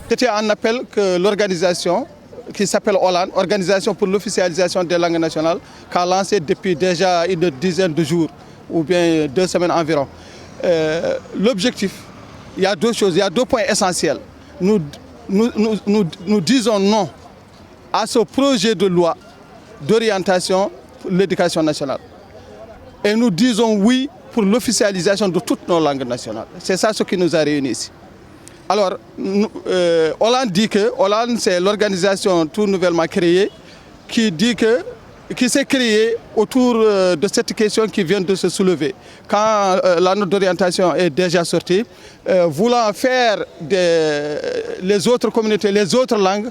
C'était un appel que l'organisation qui s'appelle OLAN, Organisation pour l'officialisation des langues nationales, qui a lancé depuis déjà une dizaine de jours ou bien 2 semaines environ. L'objectif, il y a 2 choses, il y a 2 points essentiels. Nous disons non à ce projet de loi d'orientation pour l'éducation nationale. Et nous disons oui pour l'officialisation de toutes nos langues nationales. C'est ça ce qui nous a réunis ici. Alors, Hollande dit que Hollande, c'est l'organisation tout nouvellement créée qui s'est créée autour de cette question qui vient de se soulever. Quand la note d'orientation est déjà sortie, voulant faire les autres communautés, les autres langues,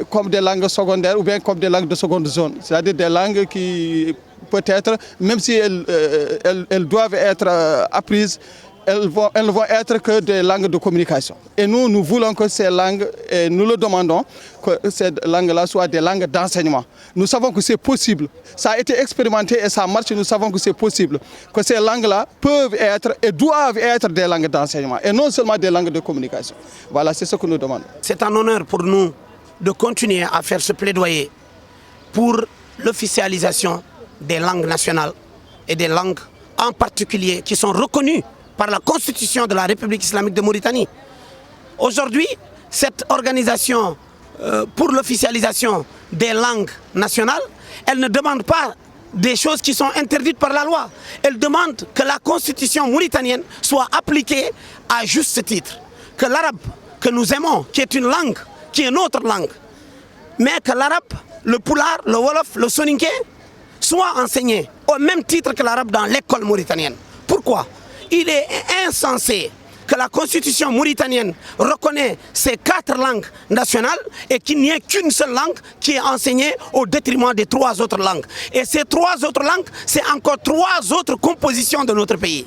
comme des langues secondaires ou bien comme des langues de seconde zone. C'est-à-dire des langues qui, peut-être, même si elles doivent être apprises, elles ne vont être que des langues de communication. Et nous voulons que ces langues, et nous le demandons, que ces langues-là soient des langues d'enseignement. Nous savons que c'est possible. Ça a été expérimenté et ça marche. Nous savons que c'est possible. Que ces langues-là peuvent être et doivent être des langues d'enseignement et non seulement des langues de communication. Voilà, c'est ce que nous demandons. C'est un honneur pour nous de continuer à faire ce plaidoyer pour l'officialisation des langues nationales et des langues en particulier qui sont reconnues par la Constitution de la République islamique de Mauritanie. Aujourd'hui, cette organisation pour l'officialisation des langues nationales, elle ne demande pas des choses qui sont interdites par la loi. Elle demande que la Constitution mauritanienne soit appliquée à juste titre. Que l'arabe que nous aimons, qui est une langue, qui est notre langue, mais que l'arabe, le pulaar, le wolof, le soninké, soit enseigné au même titre que l'arabe dans l'école mauritanienne. Pourquoi ? Il est insensé que la constitution mauritanienne reconnaît ces 4 langues nationales et qu'il n'y ait qu'une seule langue qui est enseignée au détriment des 3 autres langues. Et ces 3 autres langues, c'est encore 3 autres compositions de notre pays.